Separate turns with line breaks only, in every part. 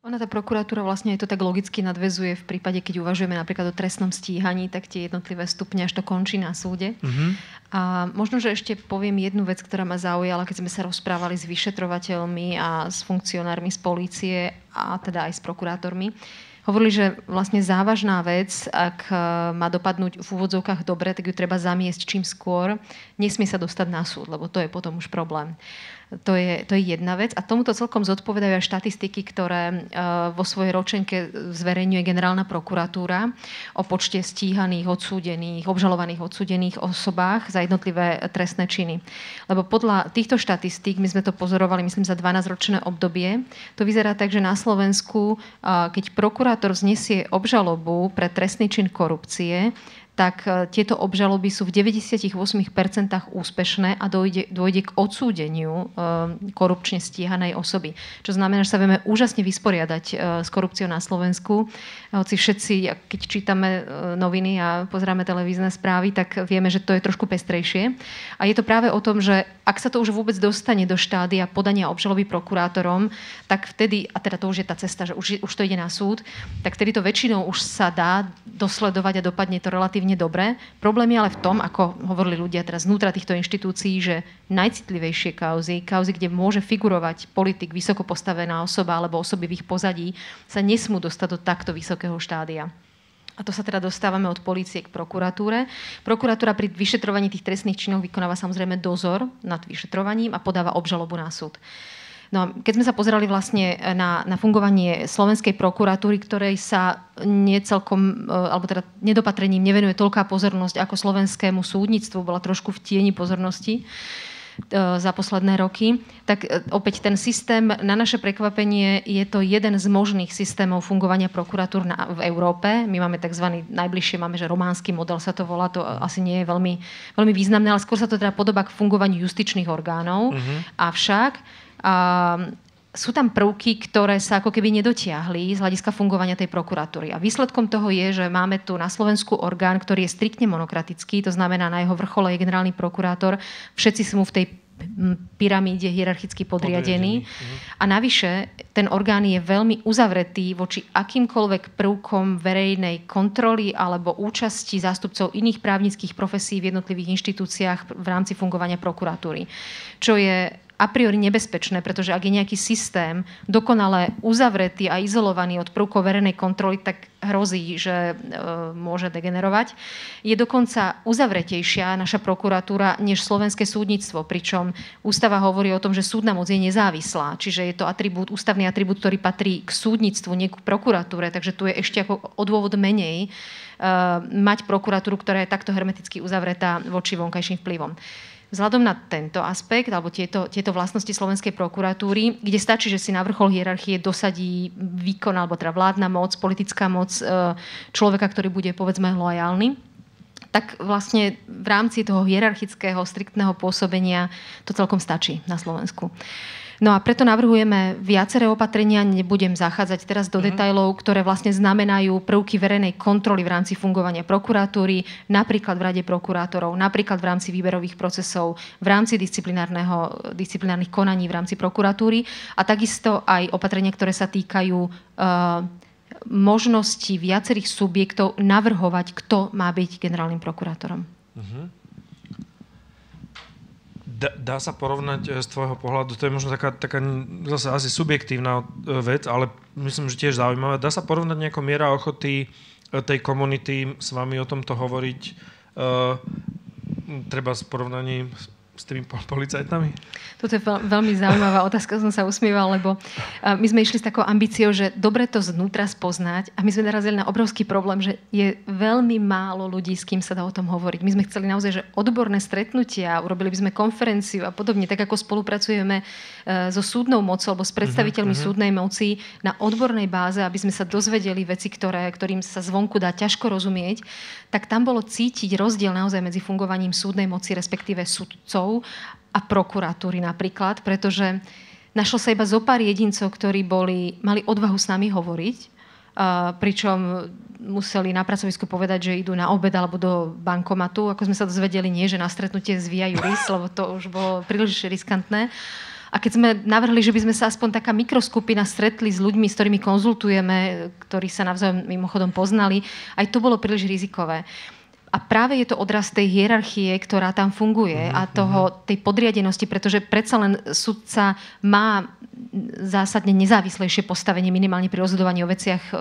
Ona, tá prokuratúra vlastne aj to tak logicky nadväzuje v prípade, keď uvažujeme napríklad o trestnom stíhaní, tak tie jednotlivé stupne až to končí na súde. A možno, že ešte poviem jednu vec, ktorá ma zaujala, keď sme sa rozprávali s vyšetrovateľmi a s funkcionármi z polície a teda aj s prokurátormi. Hovorili, že vlastne závažná vec, ak má dopadnúť v úvodzovkách dobre, tak ju treba zamiesť čím skôr. Nesmie sa dostať na súd, lebo to je potom už problém. To je jedna vec a tomuto celkom zodpovedajú aj štatistiky, ktoré vo svojej ročenke zverejňuje generálna prokuratúra o počte stíhaných, odsúdených, obžalovaných odsúdených osobách za jednotlivé trestné činy. Lebo podľa týchto štatistík, my sme to pozorovali, myslím, za 12-ročné obdobie, to vyzerá tak, že na Slovensku, keď prokurátor vznesie obžalobu pre trestný čin korupcie, tak tieto obžaloby sú v 98% úspešné a dôjde k odsúdeniu korupčne stíhanej osoby. Čo znamená, že sa vieme úžasne vysporiadať s korupciou na Slovensku. Hoci všetci, keď čítame noviny a pozeráme televízne správy, tak vieme, že to je trošku pestrejšie. A je to práve o tom, že ak sa to už vôbec dostane do štádia podania obžaloby prokurátorom, tak vtedy, a teda to už je tá cesta, že už to ide na súd, tak vtedy to väčšinou už sa dá dosledovať a dopadne to relatívne dobre. Problém je ale v tom, ako hovorili ľudia teraz vnútra týchto inštitúcií, že najcitlivejšie kauzy, kde môže figurovať politik, vysoko postavená osoba alebo osoby v ich pozadí, sa nesmú dostať do takto vysokého štádia. A to sa teda dostávame od polície k prokuratúre. Prokuratúra pri vyšetrovaní tých trestných činov vykonáva samozrejme dozor nad vyšetrovaním a podáva obžalobu na súd. No a keď sme sa pozerali vlastne na fungovanie slovenskej prokuratúry, ktorej sa necelkom, alebo teda nedopatrením nevenuje toľká pozornosť ako slovenskému súdnictvu, bola trošku v tieni pozornosti za posledné roky, tak opäť ten systém, na naše prekvapenie, je to jeden z možných systémov fungovania prokuratúr v Európe. My máme najbližšie máme, že románsky model sa to volá, to asi nie je veľmi, veľmi významné, ale skôr sa to teda podobá k fungovaniu justičných orgánov. Avšak sú tam prvky, ktoré sa ako keby nedotiahli z hľadiska fungovania tej prokuratúry. A výsledkom toho je, že máme tu na Slovensku orgán, ktorý je striktne monokratický, to znamená, na jeho vrchole je generálny prokurátor, všetci sú mu v tej pyramíde hierarchicky podriadení. A navyše, ten orgán je veľmi uzavretý voči akýmkoľvek prvkom verejnej kontroly alebo účasti zástupcov iných právnických profesí v jednotlivých inštitúciách v rámci fungovania prokuratúry. Čo je a priori nebezpečné, pretože ak je nejaký systém dokonale uzavretý a izolovaný od prvkov verejnej kontroly, tak hrozí, že môže degenerovať. Je dokonca uzavretejšia naša prokuratúra než slovenské súdnictvo, pričom ústava hovorí o tom, že súdna moc je nezávislá, čiže je to ústavný atribút, ktorý patrí k súdnictvu, nie k prokuratúre, takže tu je ešte ako o dôvod menej mať prokuratúru, ktorá je takto hermeticky uzavretá voči vonkajším vplyvom. Vzhľadom na tento aspekt, alebo tieto vlastnosti slovenskej prokuratúry, kde stačí, že si na vrchol hierarchie dosadí výkon, alebo teda vládna moc, politická moc človeka, ktorý bude, povedzme, loajálny, tak vlastne v rámci toho hierarchického, striktného pôsobenia to celkom stačí na Slovensku. No a preto navrhujeme viaceré opatrenia, nebudem zachádzať teraz do detailov, ktoré vlastne znamenajú prvky verejnej kontroly v rámci fungovania prokuratúry, napríklad v Rade prokurátorov, napríklad v rámci výberových procesov, v rámci disciplinárnych konaní v rámci prokuratúry a takisto aj opatrenia, ktoré sa týkajú možnosti viacerých subjektov navrhovať, kto má byť generálnym prokurátorom.
Dá sa porovnať z tvojho pohľadu, to je možno taká zase asi subjektívna vec, ale myslím, že tiež zaujímavá. Dá sa porovnať nejaká miera ochoty tej komunity s vami o tomto hovoriť, treba v porovnaní s tými policajtami?
Toto je veľmi zaujímavá otázka, som sa usmieval, lebo my sme išli s takou ambíciou, že dobre to znútra spoznať a my sme narazili na obrovský problém, že je veľmi málo ľudí, s kým sa dá o tom hovoriť. My sme chceli naozaj, že odborné stretnutia, urobili by sme konferenciu a podobne, tak ako spolupracujeme so súdnou mocou alebo s predstaviteľmi súdnej moci na odbornej báze, aby sme sa dozvedeli veci, ktorým sa zvonku dá ťažko rozumieť, tak tam bolo cítiť rozdiel naozaj medzi fungovaním súdnej moci, respektíve sudcov a prokuratúry napríklad, pretože našlo sa iba zo pár jedincov, ktorí mali odvahu s nami hovoriť, pričom museli na pracovisku povedať, že idú na obed alebo do bankomatu. Ako sme sa dozvedeli, nie, že na stretnutie s Via Juris, lebo to už bolo príliš riskantné. A keď sme navrhli, že by sme sa aspoň taká mikroskupina stretli s ľuďmi, s ktorými konzultujeme, ktorí sa navzájom mimochodom poznali, aj to bolo príliš rizikové. A práve je to odraz tej hierarchie, ktorá tam funguje a tej podriadenosti, pretože predsa len sudca má zásadne nezávislejšie postavenie minimálne pri rozhodovaní o veciach,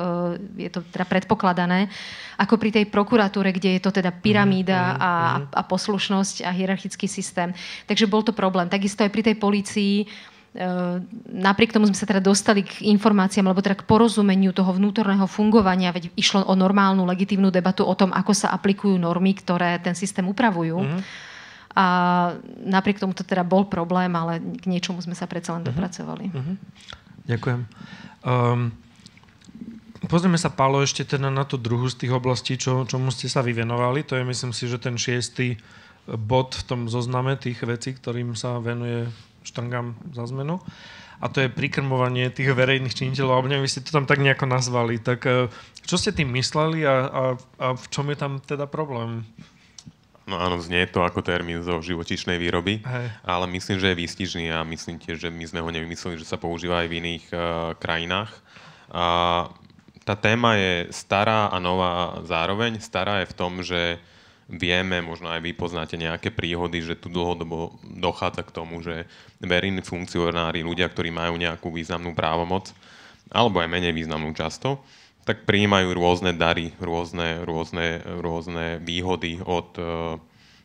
je to teda predpokladané, ako pri tej prokuratúre, kde je to teda pyramída a poslušnosť a hierarchický systém. Takže bol to problém. Takisto aj pri tej polícii. Napriek tomu sme sa teda dostali k informáciám, alebo teda k porozumeniu toho vnútorného fungovania, veď išlo o normálnu, legitívnu debatu o tom, ako sa aplikujú normy, ktoré ten systém upravujú. A napriek tomu to teda bol problém, ale k niečomu sme sa predsa len dopracovali.
Ďakujem. Pozrieme sa, Pálo, ešte teda na tú druhú z tých oblastí, čomu ste sa vyvenovali. To je, myslím si, že ten 6. bod v tom zozname tých vecí, ktorým sa venuje Štrngam za zmenu. A to je prikrmovanie tých verejných činiteľov, alebo neviem, vy ste to tam tak nejako nazvali. Tak čo ste tým mysleli a v čom je tam teda problém?
No áno, znie to ako termín zo živočíšnej výroby, ale myslím, že je výstižný a myslím tiež, že my sme ho nevymysleli, že sa používa aj v iných krajinách. Tá téma je stará a nová zároveň. Stará je v tom, že vieme, možno aj vy poznáte nejaké príhody, že tu dlhodobo dochádza k tomu, že verejní funkcionári, ľudia, ktorí majú nejakú významnú právomoc, alebo aj menej významnú často, tak prijímajú rôzne dary, rôzne výhody od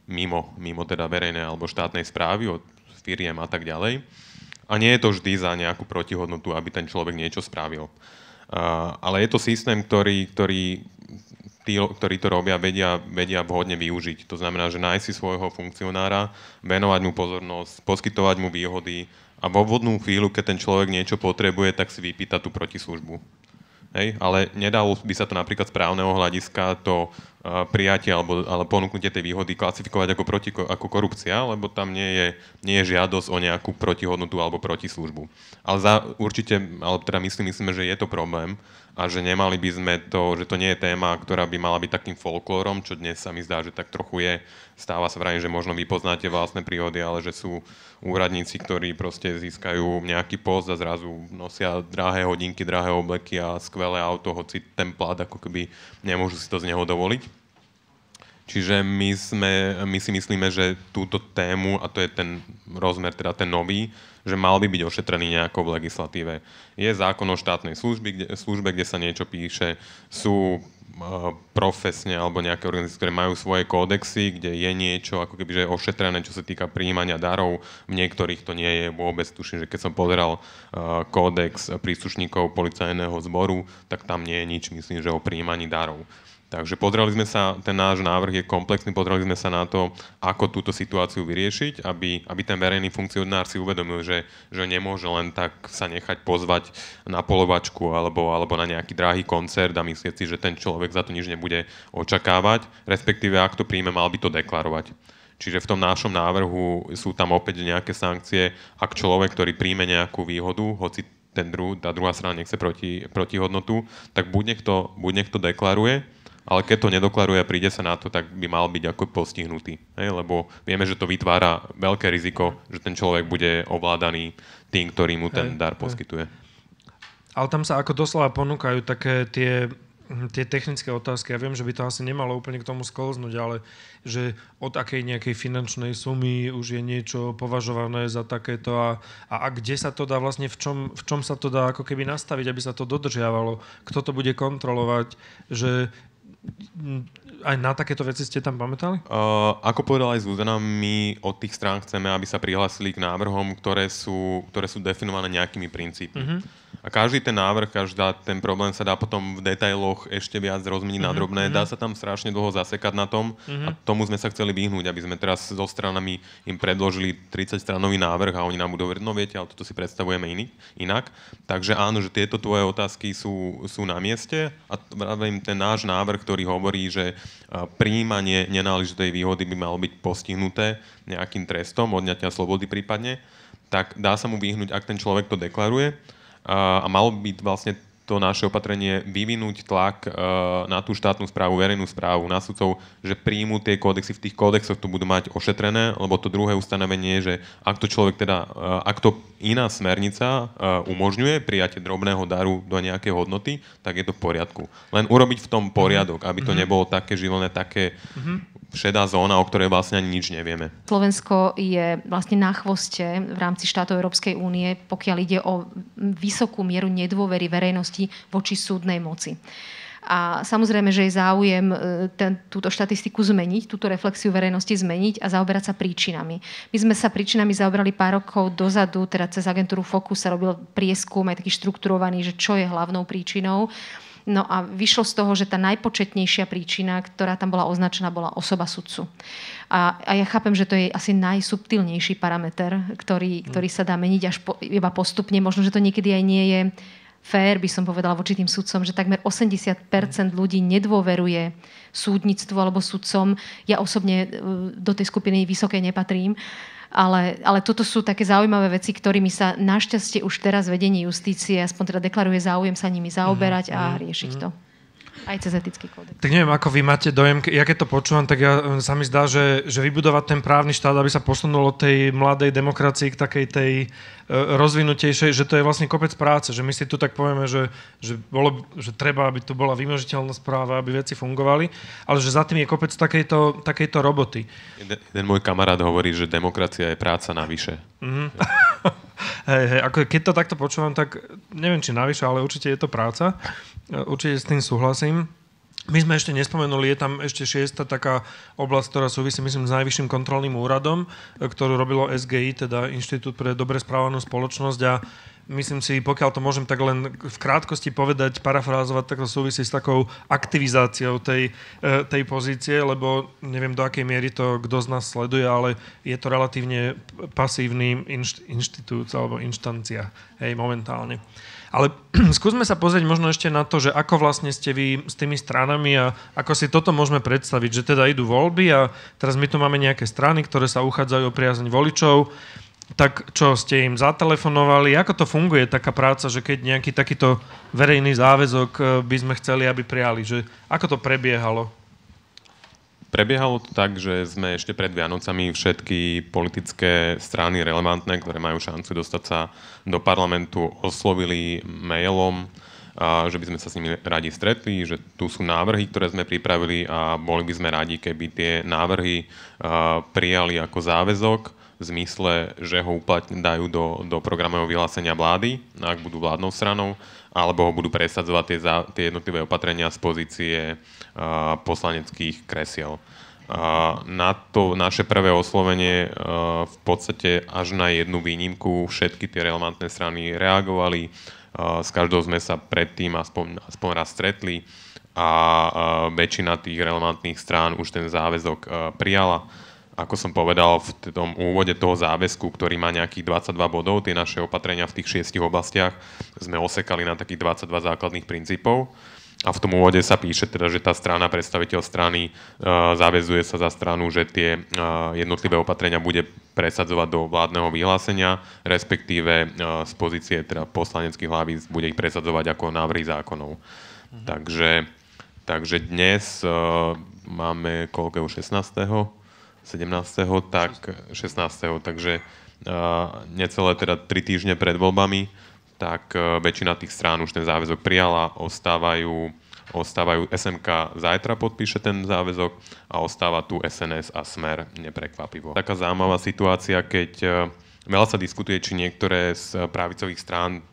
mimo teda verejnej alebo štátnej správy, od firiem a tak ďalej. A nie je to vždy za nejakú protihodnotu, aby ten človek niečo spravil. Ale je to systém, ktorí to robia, vedia vhodne využiť. To znamená, že nájsť si svojho funkcionára, venovať mu pozornosť, poskytovať mu výhody a vo vhodnú chvíľu, keď ten človek niečo potrebuje, tak si vypýta tú protislužbu. Hej? Ale nedalo by sa to napríklad z právneho hľadiska to prijatie alebo ponúknutie tej výhody klasifikovať ako korupcia, lebo tam nie je žiadosť o nejakú protihodnotu alebo protislužbu. Ale teda myslíme, že je to problém a že nemali by sme že to nie je téma, ktorá by mala byť takým folklórom, čo dnes sa mi zdá, že tak trochu je. Stáva sa vrajím, že možno vy poznáte vlastné príhody, ale že sú úradníci, ktorí proste získajú nejaký post a zrazu nosia drahé hodinky, drahé obleky a skvelé auto, hoci ten plat ako keby nemôžu si to z neho dovoliť. Čiže my si myslíme, že túto tému, a to je ten rozmer, teda ten nový, že mal by byť ošetrený nejako v legislatíve. Je zákon o štátnej službe, kde sa niečo píše, sú profesne alebo nejaké organizácie, ktoré majú svoje kódexy, kde je niečo ako keby, že je ošetrené, čo sa týka prijímania darov. V niektorých to nie je vôbec. Tuším, že keď som pozeral kódex príslušníkov policajného zboru, tak tam nie je nič, myslím, že o prijímaní darov. Takže pozreli sme sa, ten náš návrh je komplexný, pozreli sme sa na to, ako túto situáciu vyriešiť, aby ten verejný funkcionár si uvedomil, že nemôže len tak sa nechať pozvať na polovačku alebo na nejaký drahý koncert a myslieť si, že ten človek za to nič nebude očakávať, respektíve ak to príjme, mal by to deklarovať. Čiže v tom našom návrhu sú tam opäť nejaké sankcie, ak človek, ktorý príjme nejakú výhodu, hoci tá druhá strana nechce protihodnotu, tak buď nech to deklaruje, ale keď to nedoklaruje a príde sa na to, tak by mal byť ako postihnutý. Lebo vieme, že to vytvára veľké riziko, že ten človek bude ovládaný tým, ktorý mu ten dar poskytuje.
Ale tam sa ako doslova ponúkajú také tie technické otázky. Ja viem, že by to asi nemalo úplne k tomu sklznúť, ale že od akej nejakej finančnej sumy už je niečo považované za takéto a kde sa to dá vlastne, v čom sa to dá ako keby nastaviť, aby sa to dodržiavalo. Kto to bude kontrolovať, že aj na takéto veci ste tam pamätali?
Ako povedala aj Zuzana, my od tých strán chceme, aby sa prihlásili k návrhom, ktoré sú definované nejakými princípmi. A každý ten návrh, ten problém sa dá potom v detailoch ešte viac rozmeniť na drobné. Dá sa tam strašne dlho zasekať na tom a tomu sme sa chceli vyhnúť, aby sme teraz so stranami im predložili 30-stranový návrh a oni nám budú hovoriť, no viete, ale toto si predstavujeme inak. Takže áno, že tieto tvoje otázky sú na mieste a vravím, ten náš návrh, ktorý hovorí, že prijímanie nenáležitej výhody by malo byť postihnuté nejakým trestom, odňatia slobody prípadne, tak dá sa mu vyhnúť, ak ten človek to deklaruje. A malo byť vlastne to naše opatrenie vyvinúť tlak na tú štátnu správu, verejnú správu, na sudcov, že príjmu tie kódexy, v tých kódexoch to budú mať ošetrené, lebo to druhé ustanovenie je, že ak to človek teda, ak to iná smernica umožňuje prijatie drobného daru do nejakej hodnoty, tak je to v poriadku. Len urobiť v tom poriadok, aby to nebolo také živelné, také šedá zóna, o ktorej vlastne ani nič nevieme.
Slovensko je vlastne na chvoste v rámci štátov Európskej únie, pokiaľ ide o vysokú mieru nedôvery verejnosti voči súdnej moci. A samozrejme, že je záujem túto štatistiku zmeniť, túto reflexiu verejnosti zmeniť a zaoberať sa príčinami. My sme sa príčinami zaoberali pár rokov dozadu, teda cez agentúru Focus sa robil prieskum aj taký štrukturovaný, že čo je hlavnou príčinou. No a vyšlo z toho, že tá najpočetnejšia príčina, ktorá tam bola označená, bola osoba sudcu. A ja chápem, že to je asi najsubtilnejší parameter, ktorý sa dá meniť až iba postupne. Možno, že to niekedy aj nie je fér, by som povedala, voči tým sudcom, že takmer 80% ľudí nedôveruje súdnictvu alebo sudcom. Ja osobne do tej skupiny vysokej nepatrím. Ale toto sú také zaujímavé veci, ktorými sa našťastie už teraz vedenie justície aspoň teda deklaruje záujem sa nimi zaoberať a riešiť to. Aj cez etický kódex.
Tak neviem, ako vy máte dojem, ja keď to počúvam, tak sa mi zdá, že vybudovať ten právny štát, aby sa posunulo tej mladej demokracii k takej tej rozvinutejšej, že to je vlastne kopec práce, že my si tu tak povieme, že treba, aby tu bola vymožiteľnosť práva, aby veci fungovali, ale že za tým je kopec takejto roboty.
Jeden môj kamarát hovorí, že demokracia je práca navyše.
Hej, ako keď to takto počúvam, tak neviem, či navyše, ale určite je to práca. Určite s tým súhlasím. My sme ešte nespomenuli, je tam ešte 6. taká oblasť, ktorá súvisí, myslím, s Najvyšším kontrolným úradom, ktorú robilo SGI, teda Inštitút pre dobre správanú spoločnosť, a myslím si, pokiaľ to môžem tak len v krátkosti povedať, parafrázovať, tak to súvisí s takou aktivizáciou tej pozície, lebo neviem, do akej miery to kto z nás sleduje, ale je to relatívne pasívny inštitút alebo inštancia, hej, momentálne. Ale skúsme sa pozrieť možno ešte na to, že ako vlastne ste vy s tými stranami a ako si toto môžeme predstaviť, že teda idú voľby a teraz my tu máme nejaké strany, ktoré sa uchádzajú o priazeň voličov. Tak čo, ste im zatelefonovali? Ako to funguje, taká práca, že keď nejaký takýto verejný záväzok by sme chceli, aby prijali? Že ako to prebiehalo?
Prebiehalo to tak, že sme ešte pred Vianocami všetky politické strany relevantné, ktoré majú šancu dostať sa do parlamentu, oslovili mailom, že by sme sa s nimi radi stretli, že tu sú návrhy, ktoré sme pripravili a boli by sme radi, keby tie návrhy prijali ako záväzok v zmysle, že ho dajú do programového vyhlásenia vlády, ak budú vládnou stranou, alebo ho budú presadzovať tie jednotlivé opatrenia z pozície poslaneckých kresiel. Na to naše prvé oslovenie v podstate až na jednu výnimku všetky tie relevantné strany reagovali. S každou sme sa predtým aspoň raz stretli a väčšina tých relevantných strán už ten záväzok prijala. Ako som povedal v tom úvode toho záväzku, ktorý má nejakých 22 bodov, tie naše opatrenia v tých 6 oblastiach sme osekali na takých 22 základných princípov. A v tom úvode sa píše teda, že tá strana, predstaviteľ strany záväzuje sa za stranu, že tie jednotlivé opatrenia bude presadzovať do vládneho vyhlásenia, respektíve z pozície teda poslaneckých hlavíc bude ich presadzovať ako návrhy zákonov. Takže dnes máme koľko 16. 17. tak 16. Takže necelé teda 3 týždne pred voľbami, tak väčšina tých strán už ten záväzok prijala, ostávajú SMK zajtra podpíše ten záväzok a ostáva tu SNS a Smer, neprekvapivo. Taká zaujímavá situácia, keď veľa sa diskutuje, či niektoré z pravicových strán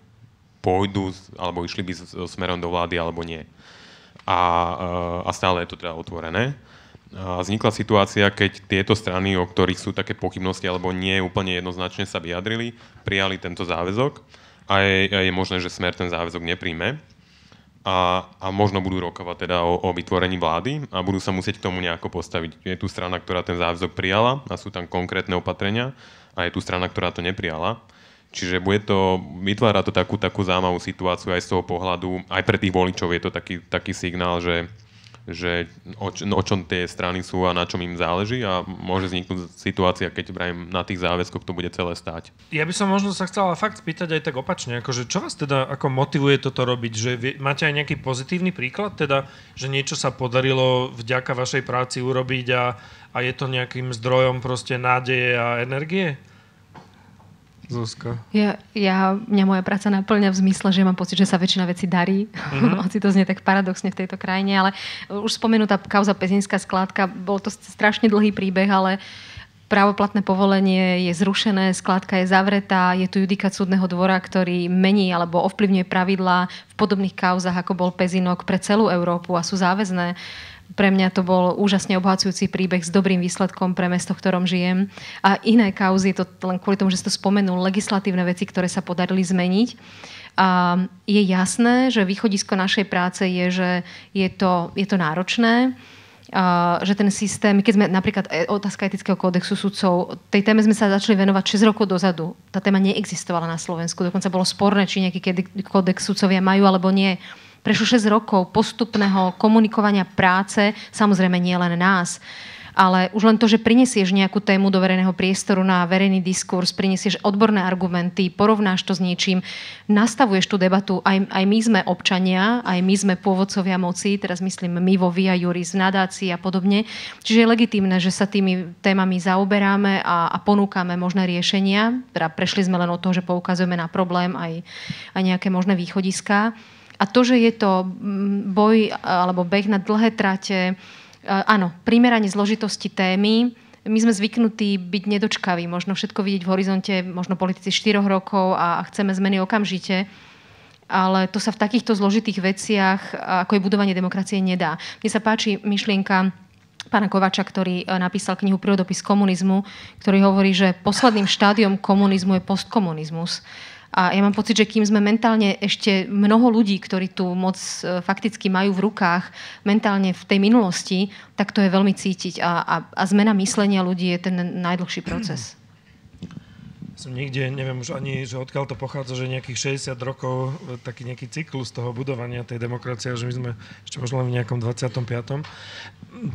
pôjdu alebo išli by smerom do vlády alebo nie. A stále je to teda otvorené. Vznikla situácia, keď tieto strany, o ktorých sú také pochybnosti alebo nie úplne jednoznačne sa vyjadrili, prijali tento záväzok a je možné, že Smer ten záväzok nepríjme a možno budú rokovať teda o vytvorení vlády a budú sa musieť k tomu nejako postaviť. Je tu strana, ktorá ten záväzok prijala a sú tam konkrétne opatrenia a je tu strana, ktorá to neprijala. Čiže vytvára to takú zaujímavú situáciu aj z toho pohľadu, aj pre tých voličov je to taký signál, že že o čom tie strany sú a na čom im záleží a môže vzniknúť situácia, keď vrajím na tých záväzkoch to bude celé stáť.
Ja by som možno sa chcela fakt spýtať aj tak opačne, akože čo vás teda ako motivuje toto robiť? Že máte aj nejaký pozitívny príklad, teda, že niečo sa podarilo vďaka vašej práci urobiť a je to nejakým zdrojom proste nádeje a energie? Zuzka.
Mňa moja práca naplňa v zmysle, že mám pocit, že sa väčšina vecí darí. Hoci to znie tak paradoxne v tejto krajine, ale už spomenutá kauza Pezinská skládka, bol to strašne dlhý príbeh, ale právoplatné povolenie je zrušené, skládka je zavretá, je tu judikát súdneho dvora, ktorý mení alebo ovplyvňuje pravidlá v podobných kauzách, ako bol Pezinok pre celú Európu a sú záväzné. Pre mňa to bol úžasne obohacujúci príbeh s dobrým výsledkom pre mesto, v ktorom žijem. A iné kauzy, to len kvôli tomu, že si to spomenul, legislatívne veci, ktoré sa podarili zmeniť. A je jasné, že východisko našej práce je, že je to náročné, že ten systém, keď sme napríklad otázka etického kódexu sudcov, tej téme sme sa začali venovať 6 rokov dozadu. Tá téma neexistovala na Slovensku. Dokonca bolo sporné, či nejaký kódex sudcovia majú alebo nie. Prešlo 6 rokov postupného komunikovania práce, samozrejme nie len nás, ale už len to, že prinesieš nejakú tému do verejného priestoru na verejný diskurs, prinesieš odborné argumenty, porovnáš to s niečím, nastavuješ tú debatu, aj my sme občania, aj my sme pôvodcovia moci, teraz myslím my vo Via Juris, v nadácii a podobne. Čiže je legitímne, že sa tými témami zaoberáme a ponúkame možné riešenia. Teda prešli sme len od toho, že poukazujeme na problém aj nejaké možné východiská. A to, že je to boj alebo beh na dlhé trate, áno, primeranie zložitosti témy, my sme zvyknutí byť nedočkaví, možno všetko vidieť v horizonte, možno politici 4 rokov a chceme zmeny okamžite, ale to sa v takýchto zložitých veciach, ako je budovanie demokracie, nedá. Mne sa páči myšlienka pána Kovača, ktorý napísal knihu Prírodopis komunizmu, ktorý hovorí, že posledným štádiom komunizmu je postkomunizmus. A ja mám pocit, že kým sme mentálne ešte mnoho ľudí, ktorí tú moc fakticky majú v rukách, mentálne v tej minulosti, tak to je veľmi cítiť. A zmena myslenia ľudí je ten najdlhší proces.
Som nikde, neviem už ani, že odkiaľ to pochádza, že nejakých 60 rokov, taký nejaký cyklus toho budovania tej demokracie, že my sme ešte možno len v nejakom 25.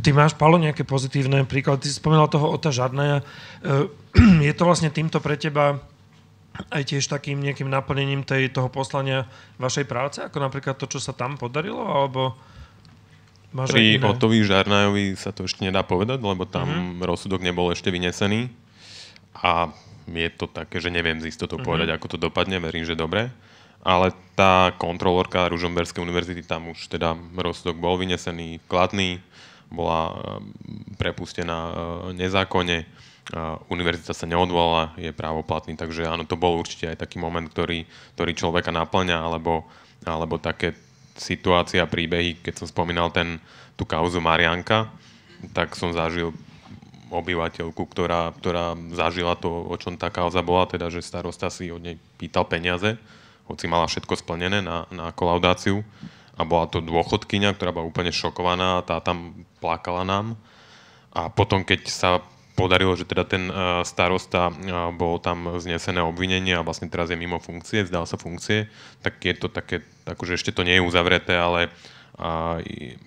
Ty máš, Paolo, nejaké pozitívne príklady? Ty si spomínal toho Ota Žarnaja. Je to vlastne týmto pre teba aj tiež takým nejakým naplnením toho poslania vašej práce, ako napríklad to, čo sa tam podarilo, alebo máš
pri Otovi Žarnajovi sa to ešte nedá povedať, lebo tam rozsudok nebol ešte vynesený a je to také, že neviem z istotou povedať, ako to dopadne, verím, že dobre, ale tá kontrolórka Ružomberskej univerzity, tam už teda rozsudok bol vynesený kladný, bola prepustená nezákonne, univerzita sa neodvolala, je právoplatný, takže áno, to bol určite aj taký moment, ktorý človeka naplňa, alebo také situácie a príbehy, keď som spomínal tú kauzu Marianka, tak som zažil obyvateľku, ktorá zažila to, o čom tá kauza bola, teda, že starosta si od nej pýtal peniaze, hoci mala všetko splnené na kolaudáciu a bola to dôchodkyňa, ktorá bola úplne šokovaná a tá tam plakala nám a potom, keď sa podarilo, že teda ten starosta bol tam znesené obvinenie a vlastne teraz je mimo funkcie, vzdal sa funkcie, tak je to také, akože ešte to nie je uzavreté, ale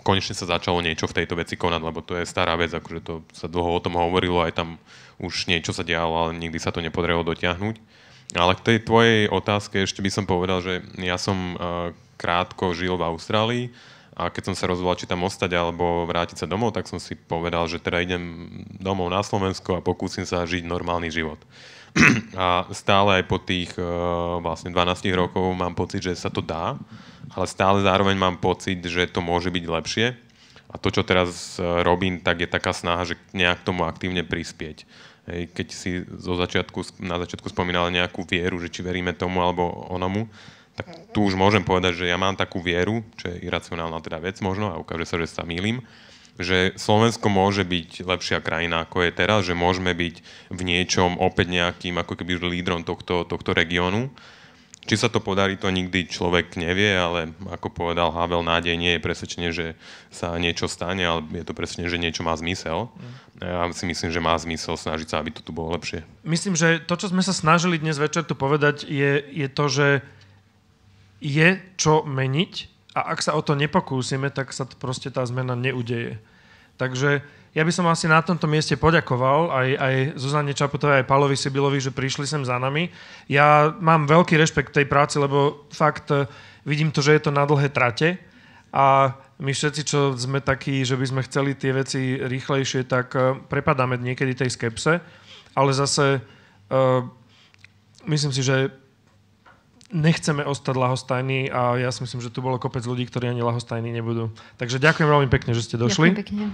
konečne sa začalo niečo v tejto veci konať, lebo to je stará vec, akože to sa dlho o tom hovorilo, aj tam už niečo sa dialo, ale nikdy sa to nepodarilo dotiahnuť. Ale k tej tvojej otázke ešte by som povedal, že ja som krátko žil v Austrálii, a keď som sa rozhodol, či tam ostať alebo vrátiť sa domov, tak som si povedal, že teda idem domov na Slovensko a pokúsim sa žiť normálny život. A stále aj po tých vlastne 12 rokov mám pocit, že sa to dá, ale stále zároveň mám pocit, že to môže byť lepšie. A to, čo teraz robím, tak je taká snaha, že nejak tomu aktívne prispieť. Hej, keď si na začiatku spomínal nejakú vieru, že či veríme tomu alebo onomu, tak tu už môžem povedať, že ja mám takú vieru, čo je iracionálna teda vec možno a ukáže sa, že sa mýlim, že Slovensko môže byť lepšia krajina, ako je teraz, že môžeme byť v niečom opäť nejakým ako keby lídrom tohto regiónu. Či sa to podarí, to nikdy človek nevie, ale ako povedal Havel, nádej nie je presvedčenie, že sa niečo stane, ale je to presvedčenie, že niečo má zmysel. Ja si myslím, že má zmysel snažiť sa, aby to tu bolo lepšie.
Myslím, že to, čo sme sa snažili dnes večer tu povedať, je to, že je čo meniť a ak sa o to nepokúsime, tak sa proste tá zmena neudeje. Takže ja by som asi na tomto mieste poďakoval aj Zuzane Čaputovej, aj Pálovi Sibilovi, že prišli sem za nami. Ja mám veľký rešpekt tej práci, lebo fakt vidím to, že je to na dlhé trate a my všetci, čo sme takí, že by sme chceli tie veci rýchlejšie, tak prepadáme niekedy tej skepse, ale zase myslím si, že nechceme ostať ľahostajní a ja si myslím, že tu bolo kopec ľudí, ktorí ani ľahostajní nebudú. Takže ďakujem veľmi pekne, že ste došli.
Ďakujem pekne.